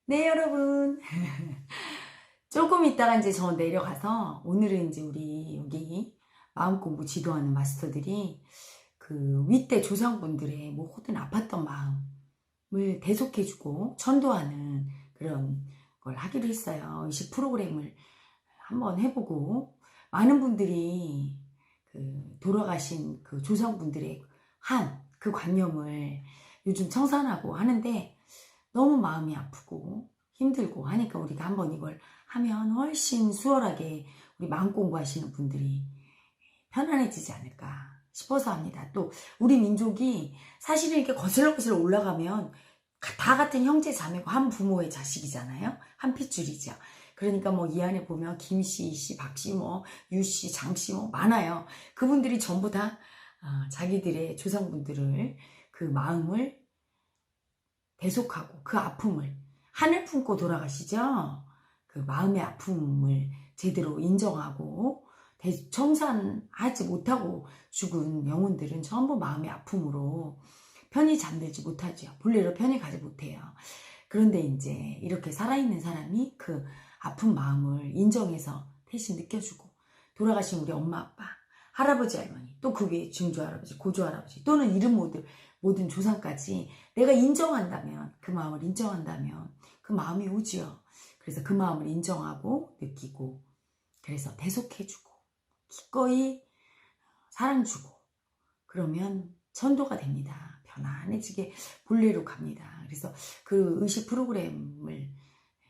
네, 여러분. 조금 있다가 이제 저 내려가서 오늘은 이제 우리 여기 마음 공부 지도하는 마스터들이 그 윗대 조상분들의 모든 아팠던 마음을 대속해주고 천도하는 그런 걸 하기로 했어요. 의식 프로그램을 한번 해보고 많은 분들이 그 돌아가신 그 조상분들의 한 그 관념을 요즘 청산하고 하는데 너무 마음이 아프고 힘들고 하니까 우리가 한번 이걸 하면 훨씬 수월하게 우리 마음 공부하시는 분들이 편안해지지 않을까 싶어서 합니다. 또 우리 민족이 사실은 이렇게 거슬러 올라가면 다 같은 형제 자매고 한 부모의 자식이잖아요. 한 핏줄이죠. 그러니까 뭐 이 안에 보면 김씨, 이씨, 박씨, 뭐 유씨, 장씨 뭐 많아요. 그분들이 전부 다 자기들의 조상분들을 그 마음을 대속하고 그 아픔을 한을 품고 돌아가시죠. 그 마음의 아픔을 제대로 인정하고 청산하지 못하고 죽은 영혼들은 전부 마음의 아픔으로 편히 잠들지 못하죠. 본래로 편히 가지 못해요. 그런데 이제 이렇게 살아있는 사람이 그 아픈 마음을 인정해서 대신 느껴주고 돌아가신 우리 엄마 아빠 할아버지 할머니 또 그 위에 증조 할아버지 고조 할아버지 또는 이름 모든 조상까지 내가 인정한다면 그 마음을 인정한다면 그 마음이 오지요. 그래서 그 마음을 인정하고 느끼고 그래서 대속해주고 기꺼이 사랑 주고 그러면 천도가 됩니다. 편안해지게 본래로 갑니다. 그래서 그 의식 프로그램을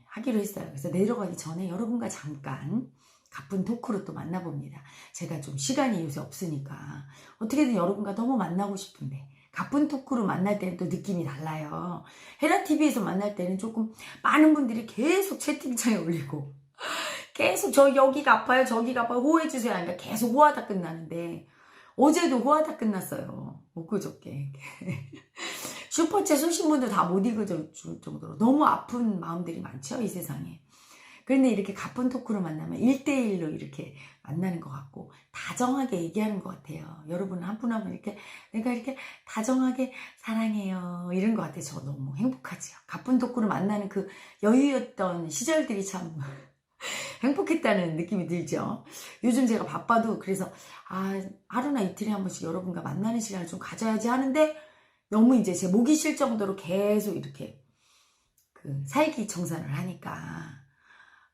하기로 했어요. 그래서 내려가기 전에 여러분과 잠깐 가쁜 토크로 또 만나봅니다. 제가 좀 시간이 요새 없으니까 어떻게든 여러분과 너무 만나고 싶은데 가쁜 토크로 만날 때는 또 느낌이 달라요. 헤라TV에서 만날 때는 조금 많은 분들이 계속 채팅창에 올리고 계속 저 여기가 아파요 저기가 아파요 호해주세요 하니까 계속 호하다 끝나는데 어제도 호하다 끝났어요. 엊그저께 슈퍼챗 쏘신 분들 다 못 읽어줄 정도로 너무 아픈 마음들이 많죠 이 세상에. 그런데 이렇게 가쁜 토크로 만나면 1대1로 이렇게 만나는 것 같고 다정하게 얘기하는 것 같아요. 여러분 한 분 한 분 이렇게 내가 이렇게 다정하게 사랑해요 이런 것 같아요. 저 너무 행복하지요. 가쁜 토크로 만나는 그 여유였던 시절들이 참 행복했다는 느낌이 들죠. 요즘 제가 바빠도 그래서 하루나 이틀에 한 번씩 여러분과 만나는 시간을 좀 가져야지 하는데 너무 이제 제 목이 쉴 정도로 계속 이렇게 그 살기 정산을 하니까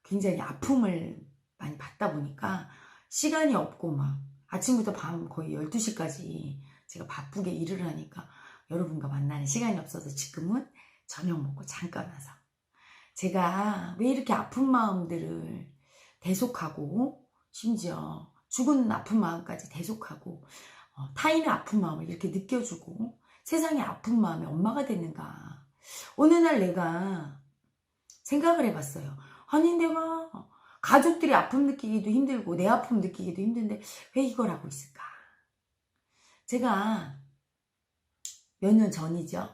굉장히 아픔을 많이 받다 보니까 시간이 없고 막 아침부터 밤 거의 12시까지 제가 바쁘게 일을 하니까 여러분과 만나는 시간이 없어서 지금은 저녁 먹고 잠깐 와서 제가 왜 이렇게 아픈 마음들을 대속하고 심지어 죽은 아픈 마음까지 대속하고 타인의 아픈 마음을 이렇게 느껴주고 세상의 아픈 마음의 엄마가 됐는가. 어느 날 내가 생각을 해봤어요. 아니 내가 가족들이 아픔 느끼기도 힘들고 내 아픔 느끼기도 힘든데 왜 이걸 하고 있을까. 제가 몇 년 전이죠.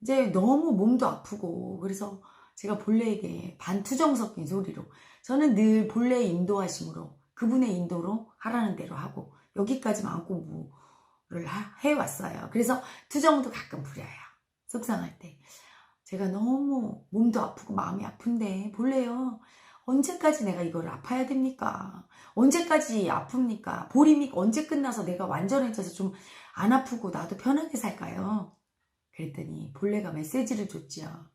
이제 너무 몸도 아프고 그래서 제가 본래에게 반투정 섞인 소리로 저는 늘 본래의 인도하심으로 그분의 인도로 하라는 대로 하고 여기까지 마음 공부를 해왔어요. 그래서 투정도 가끔 부려요. 속상할 때. 제가 너무 몸도 아프고 마음이 아픈데 본래요. 언제까지 내가 이걸 아파야 됩니까? 언제까지 아픕니까? 보림이 언제 끝나서 내가 완전해져서 좀 안 아프고 나도 편하게 살까요? 그랬더니 본래가 메시지를 줬지요.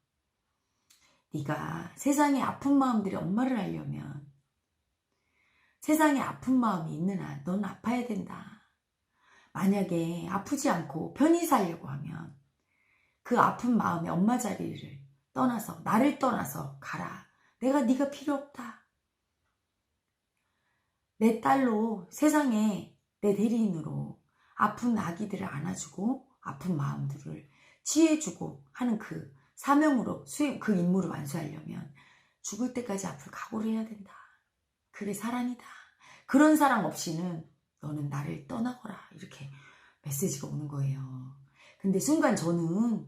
네가 세상에 아픈 마음들이 엄마를 알려면 세상에 아픈 마음이 있는 한 넌 아파야 된다. 만약에 아프지 않고 편히 살려고 하면 그 아픈 마음의 엄마 자리를 떠나서 나를 떠나서 가라. 내가 네가 필요 없다. 내 딸로 세상에 내 대리인으로 아픈 아기들을 안아주고 아픈 마음들을 치유해주고 하는 그 사명으로 그 임무를 완수하려면 죽을 때까지 앞을 각오를 해야 된다. 그게 사랑이다. 그런 사랑 없이는 너는 나를 떠나거라. 이렇게 메시지가 오는 거예요. 근데 순간 저는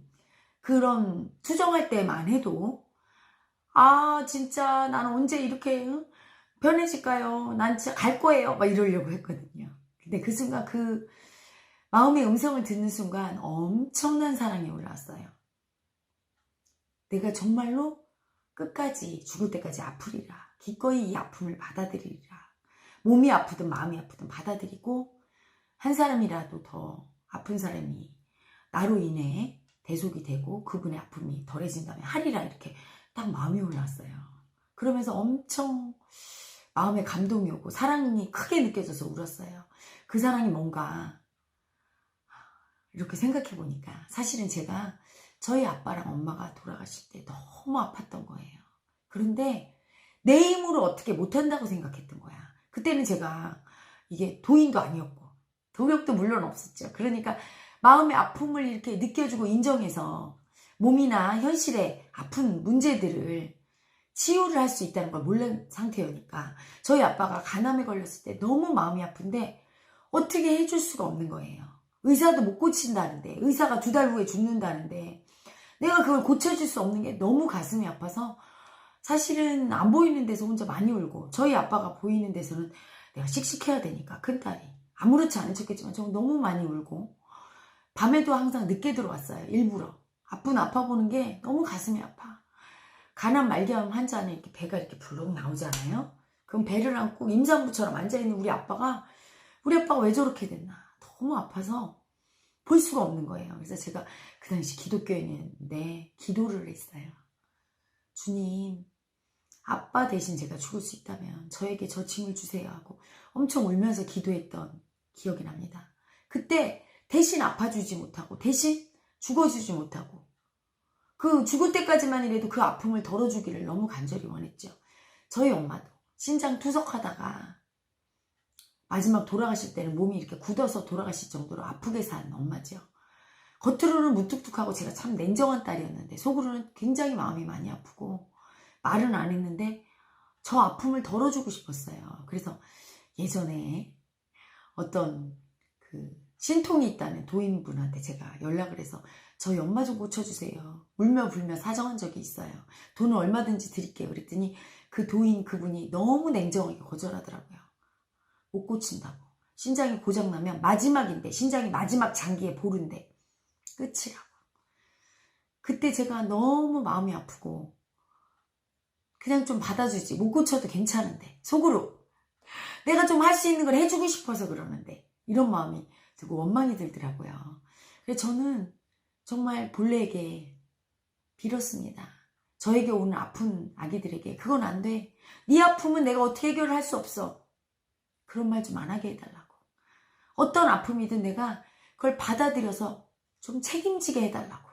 그런 투정할 때만 해도 진짜 난 언제 이렇게 편해질까요? 난 진짜 갈 거예요. 막 이러려고 했거든요. 근데 그 순간 그 마음의 음성을 듣는 순간 엄청난 사랑이 올라왔어요. 내가 정말로 끝까지 죽을 때까지 아프리라. 기꺼이 이 아픔을 받아들이리라. 몸이 아프든 마음이 아프든 받아들이고 한 사람이라도 더 아픈 사람이 나로 인해 대속이 되고 그분의 아픔이 덜해진다면 하리라. 이렇게 딱 마음이 올랐어요. 그러면서 엄청 마음에 감동이 오고 사랑이 크게 느껴져서 울었어요. 그 사랑이 뭔가 이렇게 생각해 보니까 사실은 제가 저희 아빠랑 엄마가 돌아가실 때 너무 아팠던 거예요. 그런데 내 힘으로 어떻게 못한다고 생각했던 거야. 그때는 제가 이게 도인도 아니었고 도력도 물론 없었죠. 그러니까 마음의 아픔을 이렇게 느껴주고 인정해서 몸이나 현실의 아픈 문제들을 치유를 할 수 있다는 걸 모르는 상태여니까 저희 아빠가 간암에 걸렸을 때 너무 마음이 아픈데 어떻게 해줄 수가 없는 거예요. 의사도 못 고친다는데, 의사가 2달 후에 죽는다는데 내가 그걸 고쳐줄 수 없는 게 너무 가슴이 아파서 사실은 안 보이는 데서 혼자 많이 울고 저희 아빠가 보이는 데서는 내가 씩씩해야 되니까 큰딸이 아무렇지 않은 척했지만 저 너무 많이 울고 밤에도 항상 늦게 들어왔어요. 일부러. 아픈 아파 보는 게 너무 가슴이 아파. 간암 말기암 환자는 이렇게 배가 이렇게 불룩 나오잖아요. 그럼 배를 안고 임산부처럼 앉아있는 우리 아빠가 왜 저렇게 됐나. 너무 아파서 볼 수가 없는 거예요. 그래서 제가 그 당시 기독교인이었는데 기도를 했어요. 주님, 아빠 대신 제가 죽을 수 있다면 저에게 저 짐을 주세요 하고 엄청 울면서 기도했던 기억이 납니다. 그때 대신 아파주지 못하고 대신 죽어주지 못하고 그 죽을 때까지만이라도 그 아픔을 덜어주기를 너무 간절히 원했죠. 저희 엄마도 신장 투석하다가 마지막 돌아가실 때는 몸이 이렇게 굳어서 돌아가실 정도로 아프게 산 엄마죠. 겉으로는 무뚝뚝하고 제가 참 냉정한 딸이었는데 속으로는 굉장히 마음이 많이 아프고 말은 안 했는데 저 아픔을 덜어주고 싶었어요. 그래서 예전에 어떤 그 신통이 있다는 도인분한테 제가 연락을 해서 저희 엄마 좀 고쳐주세요. 울며 불며 사정한 적이 있어요. 돈은 얼마든지 드릴게요. 그랬더니 그 도인 그분이 너무 냉정하게 거절하더라고요. 못 고친다고. 신장이 고장나면 마지막인데 신장이 마지막 장기에 보른데 끝이라고. 그때 제가 너무 마음이 아프고 그냥 좀 받아주지. 못 고쳐도 괜찮은데 속으로 내가 좀 할 수 있는 걸 해주고 싶어서 그러는데 이런 마음이 들고 원망이 들더라고요. 그래서 저는 정말 본래에게 빌었습니다. 저에게 오는 아픈 아기들에게 그건 안 돼. 네 아픔은 내가 어떻게 해결을 할 수 없어. 그런 말 좀 안 하게 해달라고. 어떤 아픔이든 내가 그걸 받아들여서 좀 책임지게 해달라고.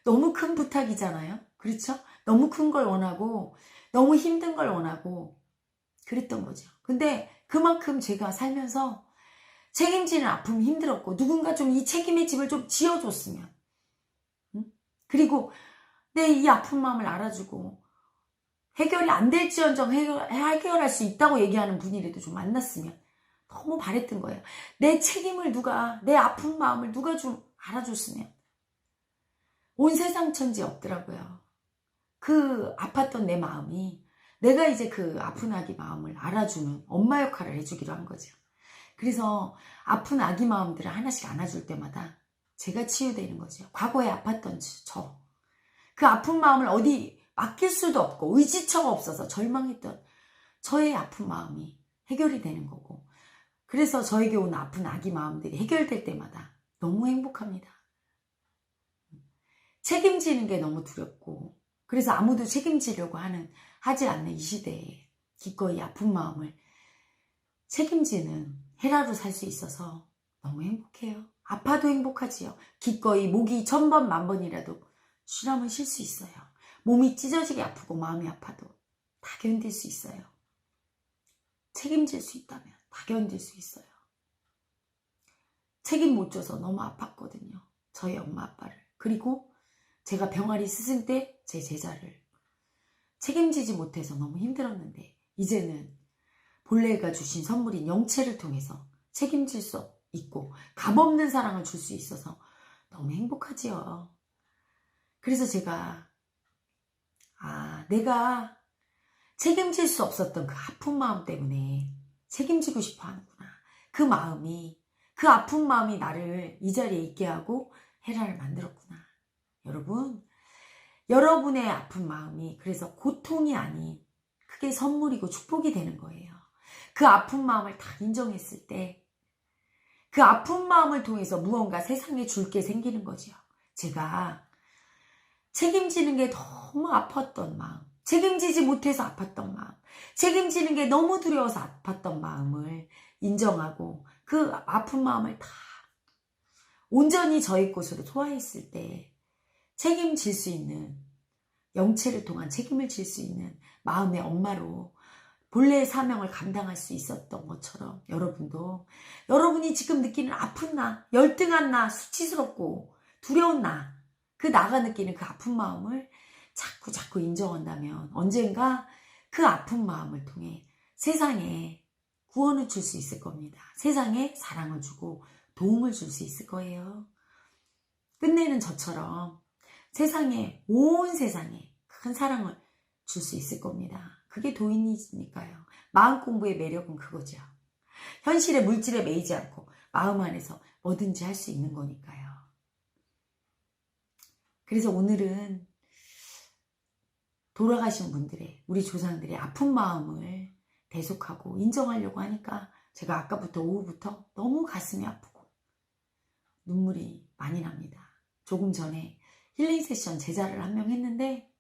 너무 큰 부탁이잖아요. 그렇죠? 너무 큰 걸 원하고 너무 힘든 걸 원하고 그랬던 거죠. 근데 그만큼 제가 살면서 책임지는 아픔이 힘들었고 누군가 좀 이 책임의 집을 좀 지어줬으면 그리고 내 이 아픈 마음을 알아주고 해결이 안 될지언정 해결할 수 있다고 얘기하는 분이라도 좀 만났으면 너무 바랬던 거예요. 내 책임을 내 아픈 마음을 누가 좀 알아줬으면. 온 세상 천지 없더라고요. 그 아팠던 내 마음이 내가 이제 그 아픈 아기 마음을 알아주는 엄마 역할을 해주기로 한 거죠. 그래서 아픈 아기 마음들을 하나씩 안아줄 때마다 제가 치유되는 거죠. 과거에 아팠던 저. 그 아픈 마음을 어디 맡길 수도 없고 의지처가 없어서 절망했던 저의 아픈 마음이 해결이 되는 거고 그래서 저에게 온 아픈 아기 마음들이 해결될 때마다 너무 행복합니다. 책임지는 게 너무 두렵고 그래서 아무도 책임지려고 하지 않는 이 시대에 기꺼이 아픈 마음을 책임지는 헤라로 살 수 있어서 너무 행복해요. 아파도 행복하지요. 기꺼이 목이 1000번 1000번이라도 쉬라면 쉴 수 있어요. 몸이 찢어지게 아프고 마음이 아파도 다 견딜 수 있어요. 책임질 수 있다면 다 견딜 수 있어요. 책임 못 져서 너무 아팠거든요. 저희 엄마 아빠를. 그리고 제가 병아리 스승 때 제 제자를 책임지지 못해서 너무 힘들었는데 이제는 본래가 주신 선물인 영체를 통해서 책임질 수 있고 값없는 사랑을 줄 수 있어서 너무 행복하지요. 그래서 제가 내가 책임질 수 없었던 그 아픈 마음 때문에 책임지고 싶어 하는구나. 그 아픈 마음이 나를 이 자리에 있게 하고 헤라를 만들었구나. 여러분, 여러분의 아픈 마음이 그래서 고통이 아닌 그게 선물이고 축복이 되는 거예요. 그 아픈 마음을 다 인정했을 때 그 아픈 마음을 통해서 무언가 세상에 줄 게 생기는 거죠. 제가 책임지는 게 너무 아팠던 마음, 책임지지 못해서 아팠던 마음, 책임지는 게 너무 두려워서 아팠던 마음을 인정하고 그 아픈 마음을 다 온전히 저의 것으로 소화했을 때 책임질 수 있는, 영체를 통한 책임을 질 수 있는 마음의 엄마로 본래의 사명을 감당할 수 있었던 것처럼 여러분도 여러분이 지금 느끼는 아픈 나, 열등한 나, 수치스럽고 두려운 나, 그 나가 느끼는 그 아픈 마음을 자꾸 인정한다면 언젠가 그 아픈 마음을 통해 세상에 구원을 줄 수 있을 겁니다. 세상에 사랑을 주고 도움을 줄 수 있을 거예요. 끝내는 저처럼 세상에, 온 세상에 큰 사랑을 줄 수 있을 겁니다. 그게 도인이니까요. 마음 공부의 매력은 그거죠. 현실의 물질에 매이지 않고 마음 안에서 뭐든지 할 수 있는 거니까요. 그래서 오늘은 돌아가신 분들의, 우리 조상들의 아픈 마음을 대속하고 인정하려고 하니까 제가 아까부터 오후부터 너무 가슴이 아프고 눈물이 많이 납니다. 조금 전에 힐링 세션 제자를 한 명 했는데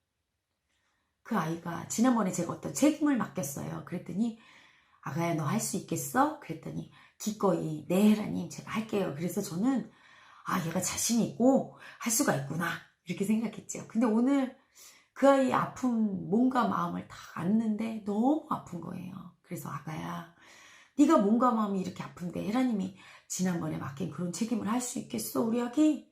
그 아이가 지난번에 제가 어떤 책임을 맡겼어요. 그랬더니 아가야 너 할 수 있겠어? 그랬더니 기꺼이 네 헤라님 제가 할게요. 그래서 저는 얘가 자신 있고 할 수가 있구나 이렇게 생각했죠. 근데 오늘 그 아이의 아픈 몸과 마음을 다 안는데 너무 아픈 거예요. 그래서 아가야 네가 몸과 마음이 이렇게 아픈데 헤라님이 지난번에 맡긴 그런 책임을 할 수 있겠어 우리 아기?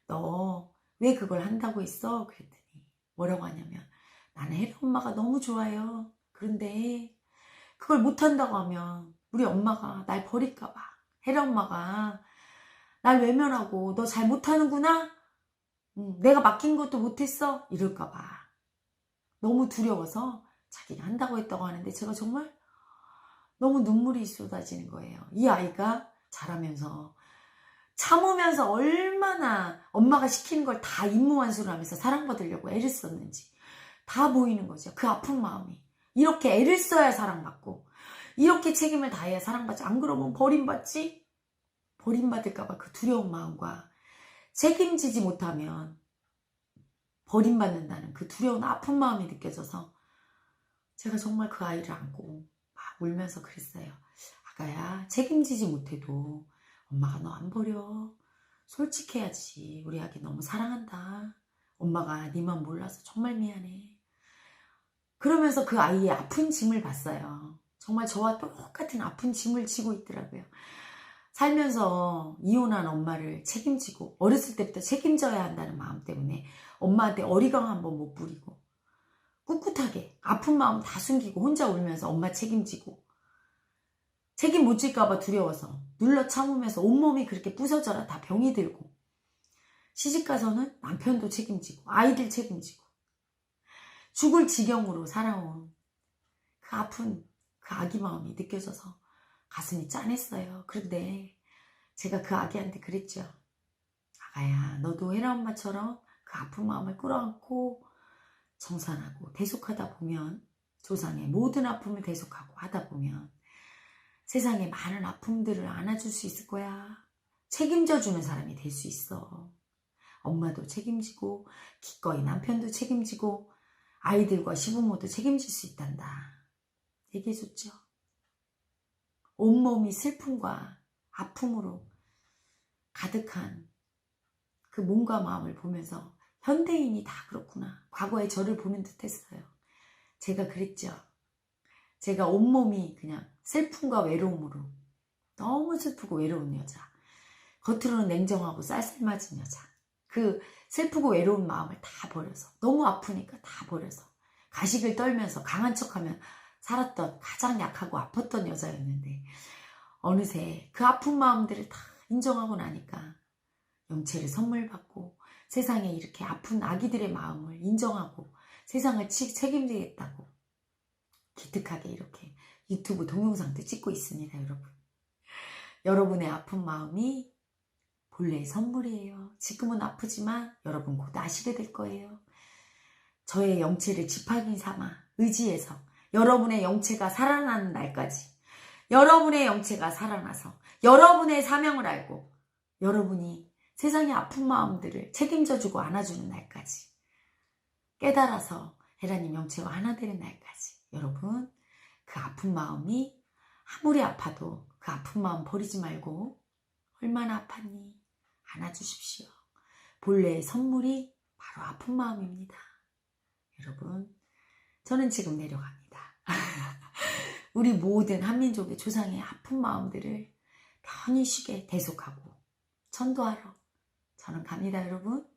너 왜 그걸 한다고 했어? 그랬더니 뭐라고 하냐면 나는 헤라 엄마가 너무 좋아요. 그런데 그걸 못한다고 하면 우리 엄마가 날 버릴까 봐. 헤라 엄마가 날 외면하고 너 잘 못하는구나? 내가 맡긴 것도 못했어? 이럴까 봐. 너무 두려워서 자기가 한다고 했다고 하는데 제가 정말 너무 눈물이 쏟아지는 거예요. 이 아이가 자라면서 참으면서 얼마나 엄마가 시키는 걸 다 임무완수를 하면서 사랑받으려고 애를 썼는지 다 보이는 거죠. 그 아픈 마음이. 이렇게 애를 써야 사랑받고 이렇게 책임을 다해야 사랑받지. 안 그러면 버림받지? 버림받을까 봐 그 두려운 마음과 책임지지 못하면 버림받는다는 그 두려운 아픈 마음이 느껴져서 제가 정말 그 아이를 안고 막 울면서 그랬어요. 아가야 책임지지 못해도 엄마가 너 안 버려. 솔직해야지. 우리 아기 너무 사랑한다. 엄마가 네만 몰라서 정말 미안해. 그러면서 그 아이의 아픈 짐을 봤어요. 정말 저와 똑같은 아픈 짐을 지고 있더라고요. 살면서 이혼한 엄마를 책임지고 어렸을 때부터 책임져야 한다는 마음 때문에 엄마한테 어리광 한번 못 부리고 꿋꿋하게 아픈 마음 다 숨기고 혼자 울면서 엄마 책임지고 책임 못 질까 봐 두려워서 눌러 참으면서 온몸이 그렇게 부서져라 다 병이 들고 시집가서는 남편도 책임지고 아이들 책임지고 죽을 지경으로 살아온 그 아픈 그 아기 마음이 느껴져서 가슴이 짠했어요. 그런데 제가 그 아기한테 그랬죠. 아가야 너도 헤라 엄마처럼 그 아픈 마음을 끌어안고 정산하고 대속하다 보면 조상의 모든 아픔을 대속하고 하다 보면 세상의 많은 아픔들을 안아줄 수 있을 거야. 책임져주는 사람이 될 수 있어. 엄마도 책임지고 기꺼이 남편도 책임지고 아이들과 시부모도 책임질 수 있단다. 얘기해줬죠. 온몸이 슬픔과 아픔으로 가득한 그 몸과 마음을 보면서 현대인이 다 그렇구나. 과거의 저를 보는 듯 했어요. 제가 그랬죠. 제가 온몸이 그냥 슬픔과 외로움으로 너무 슬프고 외로운 여자. 겉으로는 냉정하고 쌀쌀맞은 여자. 그 슬프고 외로운 마음을 다 버려서 너무 아프니까 다 버려서 가식을 떨면서 강한 척하면 살았던 가장 약하고 아팠던 여자였는데 어느새 그 아픈 마음들을 다 인정하고 나니까 영체를 선물 받고 세상에 이렇게 아픈 아기들의 마음을 인정하고 세상을 책임지겠다고 기특하게 이렇게 유튜브 동영상도 찍고 있습니다. 여러분. 여러분의 아픈 마음이 본래의 선물이에요. 지금은 아프지만 여러분 곧 아시게 될 거예요. 저의 영체를 지팡이 삼아 의지해서 여러분의 영체가 살아나는 날까지, 여러분의 영체가 살아나서 여러분의 사명을 알고 여러분이 세상의 아픈 마음들을 책임져주고 안아주는 날까지, 깨달아서 헤라님 영체와 하나 되는 날까지 여러분 그 아픈 마음이 아무리 아파도 그 아픈 마음 버리지 말고 얼마나 아팠니? 안아주십시오. 본래의 선물이 바로 아픈 마음입니다. 여러분, 저는 지금 내려갑니다. 우리 모든 한민족의 조상의 아픈 마음들을 편히 쉬게 대속하고 천도하러 저는 갑니다. 여러분,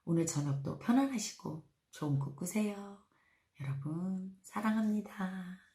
오늘 저녁도 편안하시고 좋은 꿈 꾸세요. 여러분, 사랑합니다.